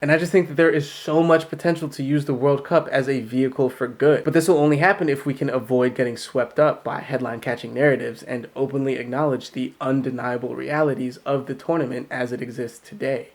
And I just think that there is so much potential to use the World Cup as a vehicle for good. But this will only happen if we can avoid getting swept up by headline-catching narratives and openly acknowledge the undeniable realities of the tournament as it exists today.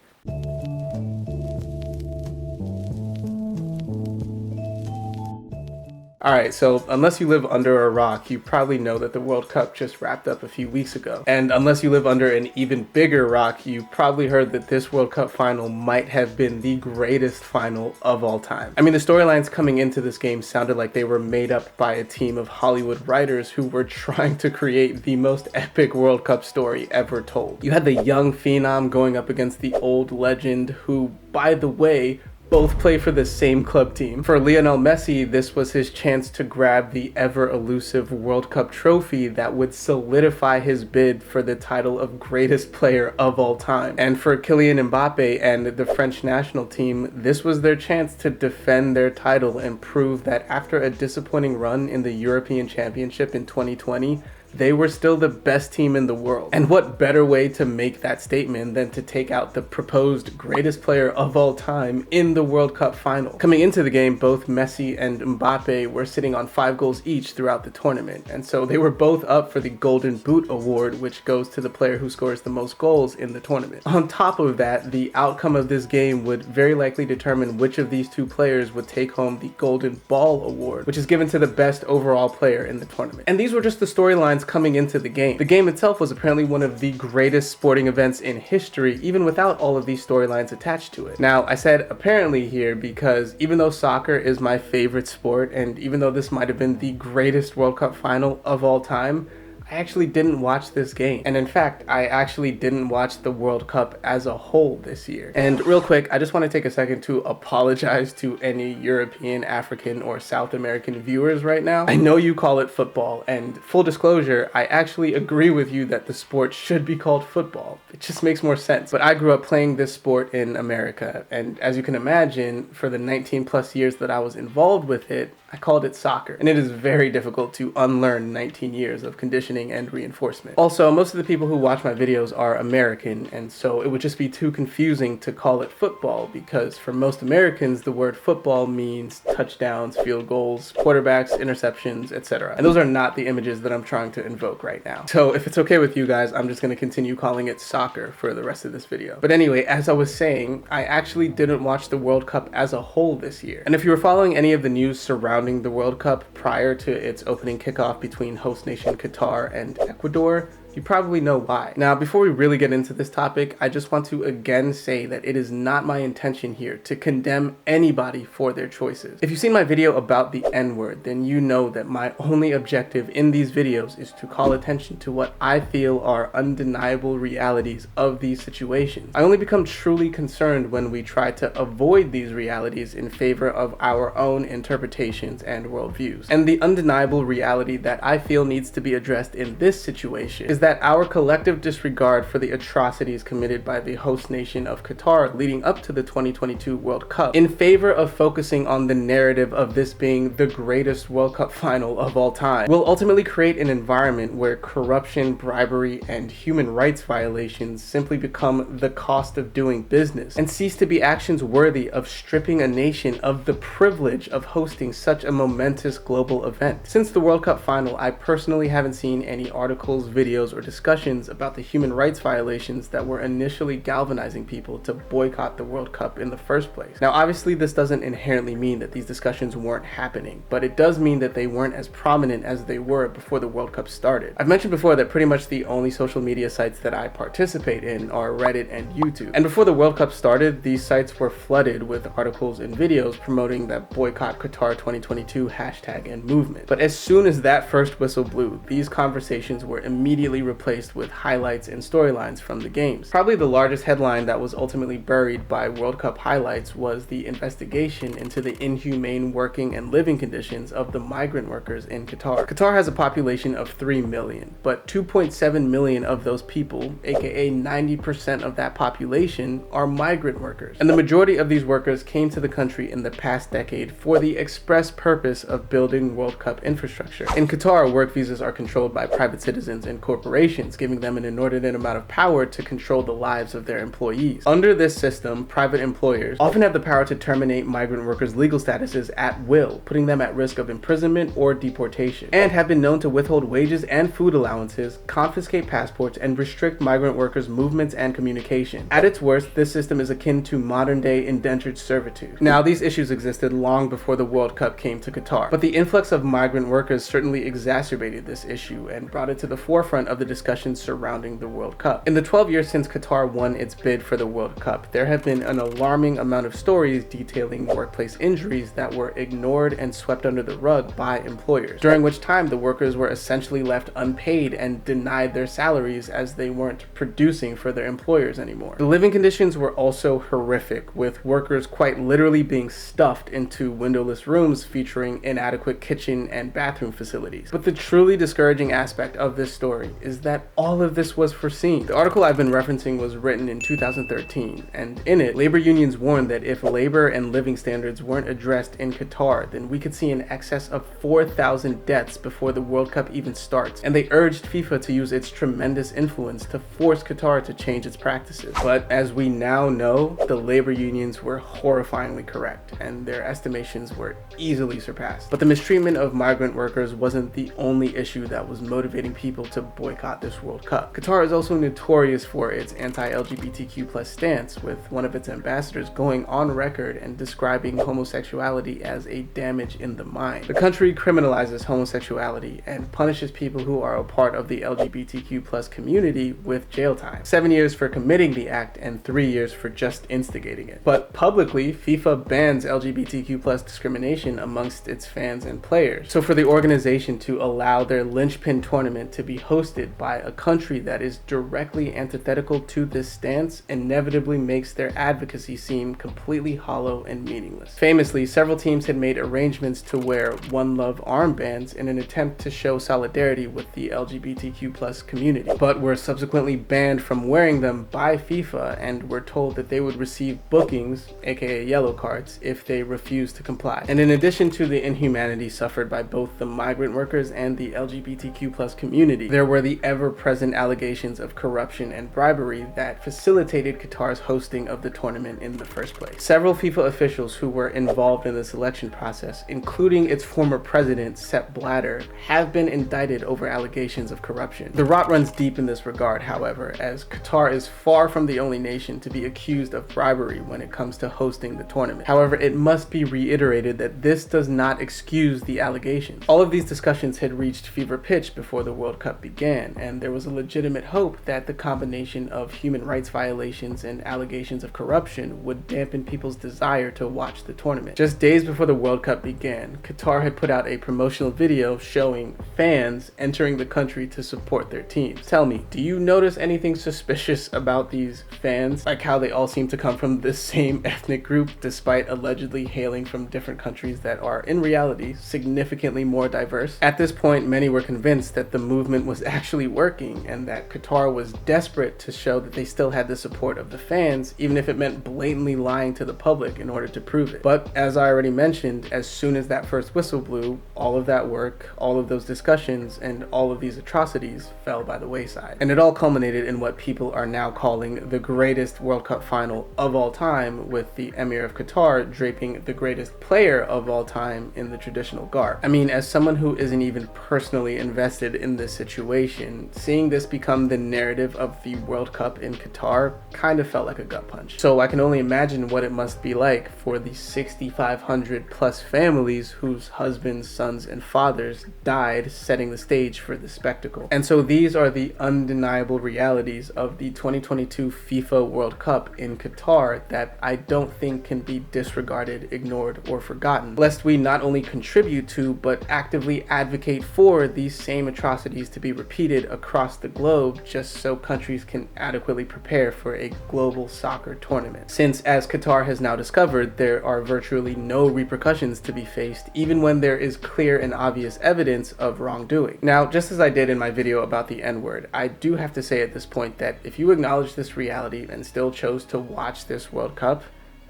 Alright, so unless you live under a rock, you probably know that the World Cup just wrapped up a few weeks ago. And unless you live under an even bigger rock, you probably heard that this World Cup final might have been the greatest final of all time. I mean, the storylines coming into this game sounded like they were made up by a team of Hollywood writers who were trying to create the most epic World Cup story ever told. You had the young phenom going up against the old legend who, by the way, both play for the same club team. For Lionel Messi, this was his chance to grab the ever-elusive World Cup trophy that would solidify his bid for the title of greatest player of all time. And for Kylian Mbappe and the French national team, this was their chance to defend their title and prove that after a disappointing run in the European Championship in 2020, they were still the best team in the world. And what better way to make that statement than to take out the proposed greatest player of all time in the World Cup final. Coming into the game, both Messi and Mbappe were sitting on 5 goals each throughout the tournament, and so they were both up for the Golden Boot award, which goes to the player who scores the most goals in the tournament. On top of that, the outcome of this game would very likely determine which of these two players would take home the Golden Ball award, which is given to the best overall player in the tournament. And these were just the storylines coming into the game. The game itself was apparently one of the greatest sporting events in history, even without all of these storylines attached to it. Now, I said apparently here because even though soccer is my favorite sport, and even though this might have been the greatest World Cup final of all time, I actually didn't watch this game. And in fact, I actually didn't watch the World Cup as a whole this year. And real quick, I just want to take a second to apologize to any European, African, or South American viewers right now. I know you call it football, and full disclosure, I actually agree with you that the sport should be called football. It just makes more sense. But I grew up playing this sport in America, and as you can imagine, for the 19 plus years that I was involved with it, I called it soccer, and it is very difficult to unlearn 19 years of conditioning and reinforcement. Also, most of the people who watch my videos are American, and so it would just be too confusing to call it football, because for most Americans, the word football means touchdowns, field goals, quarterbacks, interceptions, etc. And those are not the images that I'm trying to invoke right now. So if it's okay with you guys, I'm just going to continue calling it soccer for the rest of this video. But anyway, as I was saying, I actually didn't watch the World Cup as a whole this year. And if you were following any of the news surrounding the World Cup prior to its opening kickoff between host nation Qatar and Ecuador, you probably know why. Now, before we really get into this topic, I just want to again say that it is not my intention here to condemn anybody for their choices. If you've seen my video about the N-word, then you know that my only objective in these videos is to call attention to what I feel are undeniable realities of these situations. I only become truly concerned when we try to avoid these realities in favor of our own interpretations and worldviews. And the undeniable reality that I feel needs to be addressed in this situation is that our collective disregard for the atrocities committed by the host nation of Qatar leading up to the 2022 World Cup, in favor of focusing on the narrative of this being the greatest World Cup final of all time, will ultimately create an environment where corruption, bribery, and human rights violations simply become the cost of doing business, and cease to be actions worthy of stripping a nation of the privilege of hosting such a momentous global event. Since the World Cup final, I personally haven't seen any articles, videos, or discussions about the human rights violations that were initially galvanizing people to boycott the World Cup in the first place. Now, obviously, this doesn't inherently mean that these discussions weren't happening, but it does mean that they weren't as prominent as they were before the World Cup started. I've mentioned before that pretty much the only social media sites that I participate in are Reddit and YouTube. And before the World Cup started, these sites were flooded with articles and videos promoting that Boycott Qatar 2022 hashtag and movement. But as soon as that first whistle blew, these conversations were immediately replaced with highlights and storylines from the games. Probably the largest headline that was ultimately buried by World Cup highlights was the investigation into the inhumane working and living conditions of the migrant workers in Qatar. Qatar has a population of 3 million, but 2.7 million of those people, aka 90% of that population, are migrant workers. And the majority of these workers came to the country in the past decade for the express purpose of building World Cup infrastructure. In Qatar, work visas are controlled by private citizens and corporations corporations, giving them an inordinate amount of power to control the lives of their employees. Under this system, private employers often have the power to terminate migrant workers' legal statuses at will, putting them at risk of imprisonment or deportation, and have been known to withhold wages and food allowances, confiscate passports, and restrict migrant workers' movements and communication. At its worst, this system is akin to modern-day indentured servitude. Now, these issues existed long before the World Cup came to Qatar, but the influx of migrant workers certainly exacerbated this issue and brought it to the forefront of the discussions surrounding the World Cup. In the 12 years since Qatar won its bid for the World Cup, there have been an alarming amount of stories detailing workplace injuries that were ignored and swept under the rug by employers, during which time the workers were essentially left unpaid and denied their salaries as they weren't producing for their employers anymore. The living conditions were also horrific, with workers quite literally being stuffed into windowless rooms featuring inadequate kitchen and bathroom facilities. But the truly discouraging aspect of this story is that all of this was foreseen. The article I've been referencing was written in 2013, and in it, labor unions warned that if labor and living standards weren't addressed in Qatar, then we could see an excess of 4,000 deaths before the World Cup even starts, and they urged FIFA to use its tremendous influence to force Qatar to change its practices. But as we now know, the labor unions were horrifyingly correct, and their estimations were easily surpassed. But the mistreatment of migrant workers wasn't the only issue that was motivating people to boycott this World Cup. Qatar is also notorious for its anti-LGBTQ+ stance, with one of its ambassadors going on record and describing homosexuality as a damage in the mind. The country criminalizes homosexuality and punishes people who are a part of the LGBTQ+ community with jail time. 7 years for committing the act and 3 years for just instigating it. But publicly, FIFA bans LGBTQ+ discrimination amongst its fans and players. So for the organization to allow their linchpin tournament to be hosted by a country that is directly antithetical to this stance inevitably makes their advocacy seem completely hollow and meaningless. Famously, several teams had made arrangements to wear One Love armbands in an attempt to show solidarity with the LGBTQ+ community, but were subsequently banned from wearing them by FIFA and were told that they would receive bookings, aka yellow cards, if they refused to comply. And in addition to the inhumanity suffered by both the migrant workers and the LGBTQ+ community, there were the ever-present allegations of corruption and bribery that facilitated Qatar's hosting of the tournament in the first place. Several FIFA officials who were involved in the selection process, including its former president, Sepp Blatter, have been indicted over allegations of corruption. The rot runs deep in this regard, however, as Qatar is far from the only nation to be accused of bribery when it comes to hosting the tournament. However, it must be reiterated that this does not excuse the allegations. All of these discussions had reached fever pitch before the World Cup began, and there was a legitimate hope that the combination of human rights violations and allegations of corruption would dampen people's desire to watch the tournament. Just days before the World Cup began, Qatar had put out a promotional video showing fans entering the country to support their teams. Tell me, do you notice anything suspicious about these fans? Like how they all seem to come from the same ethnic group despite allegedly hailing from different countries that are in reality significantly more diverse? At this point, many were convinced that the movement was actually working and that Qatar was desperate to show that they still had the support of the fans, even if it meant blatantly lying to the public in order to prove it. But as I already mentioned, as soon as that first whistle blew, all of that work, all of those discussions, and all of these atrocities fell by the wayside. And it all culminated in what people are now calling the greatest World Cup final of all time, with the Emir of Qatar draping the greatest player of all time in the traditional garb. I mean, as someone who isn't even personally invested in this situation, seeing this become the narrative of the World Cup in Qatar kind of felt like a gut punch. So I can only imagine what it must be like for the 6,500 plus families whose husbands, sons, and fathers died setting the stage for the spectacle. And so these are the undeniable realities of the 2022 FIFA World Cup in Qatar that I don't think can be disregarded, ignored, or forgotten, lest we not only contribute to, but actively advocate for these same atrocities to be repeated across the globe just so countries can adequately prepare for a global soccer tournament. Since, as Qatar has now discovered, there are virtually no repercussions to be faced even when there is clear and obvious evidence of wrongdoing. Now, just as I did in my video about the N-word, I do have to say at this point that if you acknowledge this reality and still chose to watch this World Cup,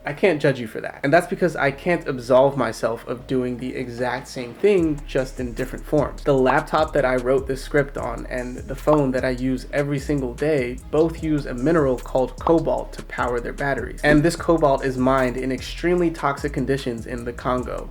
I can't judge you for that. And that's because I can't absolve myself of doing the exact same thing, just in different forms. The laptop that I wrote this script on and the phone that I use every single day both use a mineral called cobalt to power their batteries. And this cobalt is mined in extremely toxic conditions in the Congo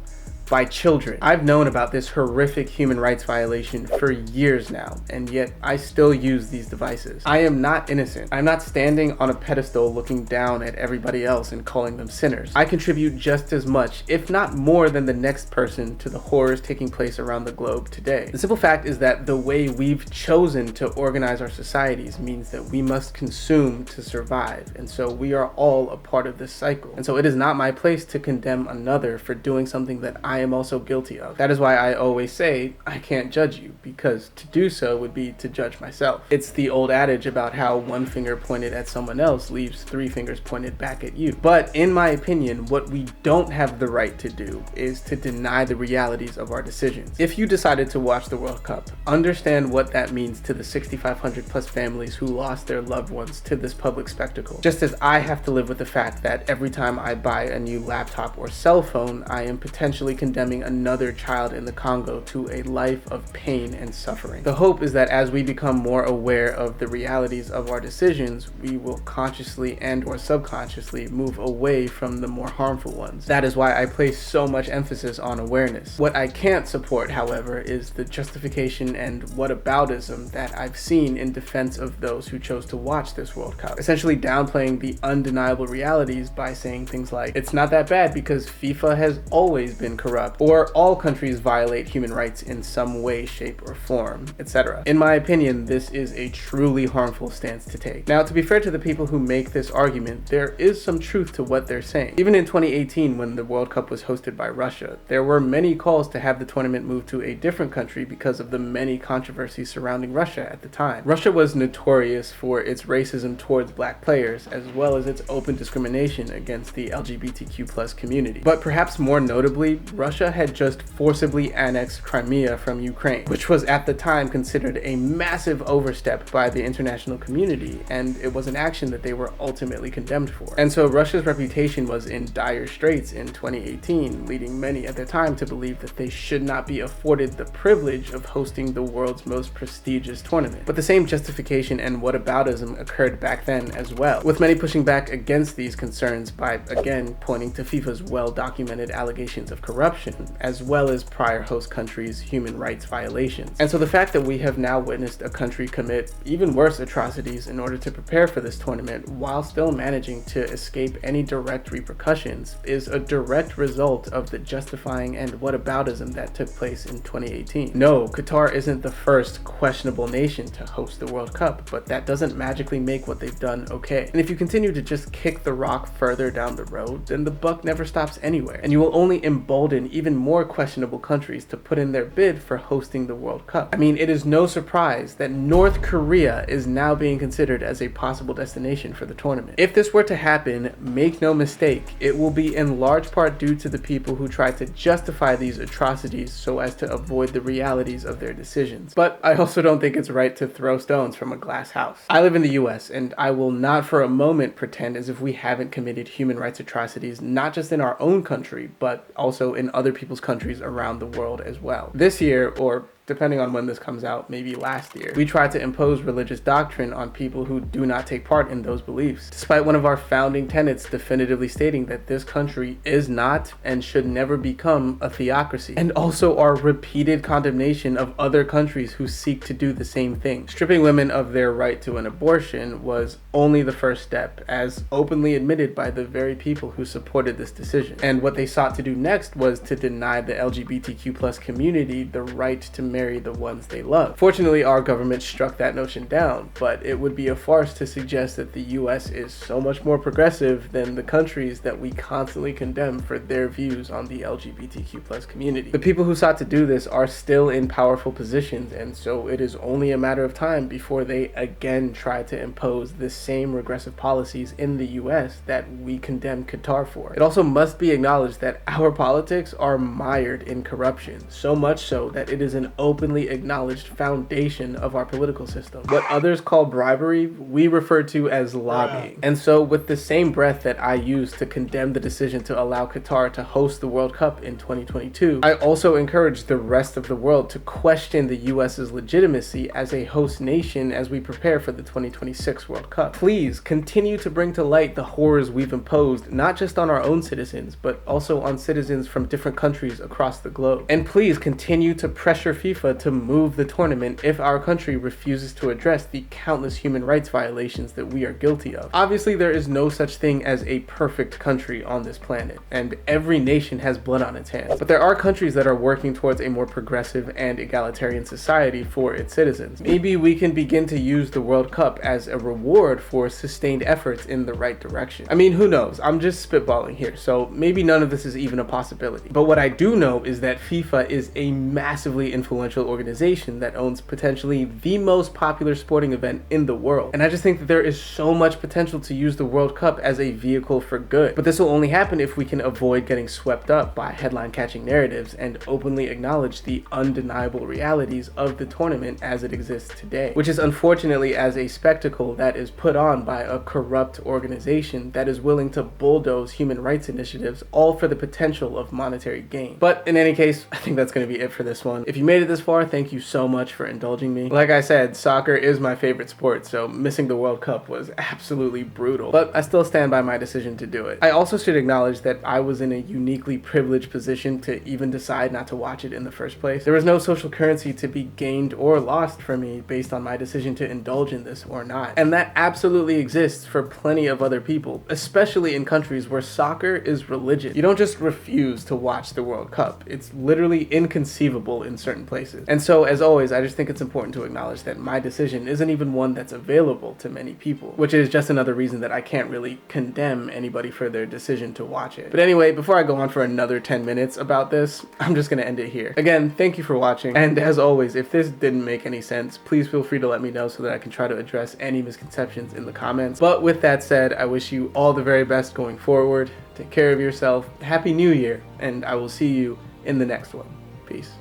by children. I've known about this horrific human rights violation for years now, and yet I still use these devices. I am not innocent. I'm not standing on a pedestal looking down at everybody else and calling them sinners. I contribute just as much, if not more, than the next person to the horrors taking place around the globe today. The simple fact is that the way we've chosen to organize our societies means that we must consume to survive, and so we are all a part of this cycle. And so it is not my place to condemn another for doing something that I am also guilty of. That is why I always say I can't judge you, because to do so would be to judge myself. It's the old adage about how one finger pointed at someone else leaves three fingers pointed back at you. But in my opinion, what we don't have the right to do is to deny the realities of our decisions. If you decided to watch the World Cup, understand what that means to the 6,500 plus families who lost their loved ones to this public spectacle. Just as I have to live with the fact that every time I buy a new laptop or cell phone, I am potentially condemning another child in the Congo to a life of pain and suffering. The hope is that as we become more aware of the realities of our decisions, we will consciously and or subconsciously move away from the more harmful ones. That is why I place so much emphasis on awareness. What I can't support, however, is the justification and whataboutism that I've seen in defense of those who chose to watch this World Cup, essentially downplaying the undeniable realities by saying things like, it's not that bad because FIFA has always been corrupt, or all countries violate human rights in some way, shape, or form, etc. In my opinion, this is a truly harmful stance to take. Now, to be fair to the people who make this argument, there is some truth to what they're saying. Even in 2018, when the World Cup was hosted by Russia, there were many calls to have the tournament moved to a different country because of the many controversies surrounding Russia at the time. Russia was notorious for its racism towards black players, as well as its open discrimination against the LGBTQ+ community. But perhaps more notably, Russia had just forcibly annexed Crimea from Ukraine, which was at the time considered a massive overstep by the international community, and it was an action that they were ultimately condemned for. And so Russia's reputation was in dire straits in 2018, leading many at the time to believe that they should not be afforded the privilege of hosting the world's most prestigious tournament. But the same justification and whataboutism occurred back then as well, with many pushing back against these concerns by again pointing to FIFA's well-documented allegations of corruption, as well as prior host countries' human rights violations. And so the fact that we have now witnessed a country commit even worse atrocities in order to prepare for this tournament while still managing to escape any direct repercussions is a direct result of the justifying and whataboutism that took place in 2018. No, Qatar isn't the first questionable nation to host the World Cup, but that doesn't magically make what they've done okay. And if you continue to just kick the rock further down the road, then the buck never stops anywhere, and you will only embolden even more questionable countries to put in their bid for hosting the World Cup. I mean, it is no surprise that North Korea is now being considered as a possible destination for the tournament. If this were to happen, make no mistake, it will be in large part due to the people who try to justify these atrocities so as to avoid the realities of their decisions. But I also don't think it's right to throw stones from a glass house. I live in the US, and I will not for a moment pretend as if we haven't committed human rights atrocities, not just in our own country, but also in other people's countries around the world as well. This year, or depending on when this comes out, maybe last year, we tried to impose religious doctrine on people who do not take part in those beliefs, despite one of our founding tenets definitively stating that this country is not and should never become a theocracy, and also our repeated condemnation of other countries who seek to do the same thing. Stripping women of their right to an abortion was only the first step, as openly admitted by the very people who supported this decision. And what they sought to do next was to deny the LGBTQ+ community the right to marry the ones they love. Fortunately, our government struck that notion down, but it would be a farce to suggest that the US is so much more progressive than the countries that we constantly condemn for their views on the LGBTQ+ community. The people who sought to do this are still in powerful positions, and so it is only a matter of time before they again try to impose the same regressive policies in the US that we condemn Qatar for. It also must be acknowledged that our politics are mired in corruption, so much so that it is an openly acknowledged foundation of our political system. What others call bribery, we refer to as lobbying. And so with the same breath that I used to condemn the decision to allow Qatar to host the World Cup in 2022, I also encourage the rest of the world to question the US's legitimacy as a host nation as we prepare for the 2026 World Cup. Please continue to bring to light the horrors we've imposed, not just on our own citizens, but also on citizens from different countries across the globe. And please continue to pressure FIFA to move the tournament if our country refuses to address the countless human rights violations that we are guilty of. Obviously, there is no such thing as a perfect country on this planet, and every nation has blood on its hands. But there are countries that are working towards a more progressive and egalitarian society for its citizens. Maybe we can begin to use the World Cup as a reward for sustained efforts in the right direction. I mean, who knows? I'm just spitballing here, so maybe none of this is even a possibility. But what I do know is that FIFA is a massively influential organization that owns potentially the most popular sporting event in the world. And I just think that there is so much potential to use the World Cup as a vehicle for good. But this will only happen if we can avoid getting swept up by headline-catching narratives and openly acknowledge the undeniable realities of the tournament as it exists today, which is unfortunately as a spectacle that is put on by a corrupt organization that is willing to bulldoze human rights initiatives all for the potential of monetary gain. But in any case, I think that's going to be it for this one. If you made it this far, thank you so much for indulging me. Like I said, soccer is my favorite sport, so missing the World Cup was absolutely brutal, but I still stand by my decision to do it. I also should acknowledge that I was in a uniquely privileged position to even decide not to watch it in the first place. There was no social currency to be gained or lost for me based on my decision to indulge in this or not. And that absolutely exists for plenty of other people, especially in countries where soccer is religion. You don't just refuse to watch the World Cup. It's literally inconceivable in certain places. And so, as always, I just think it's important to acknowledge that my decision isn't even one that's available to many people, which is just another reason that I can't really condemn anybody for their decision to watch it. But anyway, before I go on for another 10 minutes about this, I'm just gonna end it here. Again, thank you for watching, and as always, if this didn't make any sense, please feel free to let me know so that I can try to address any misconceptions in the comments. But with that said, I wish you all the very best going forward. Take care of yourself. Happy New Year, and I will see you in the next one. Peace.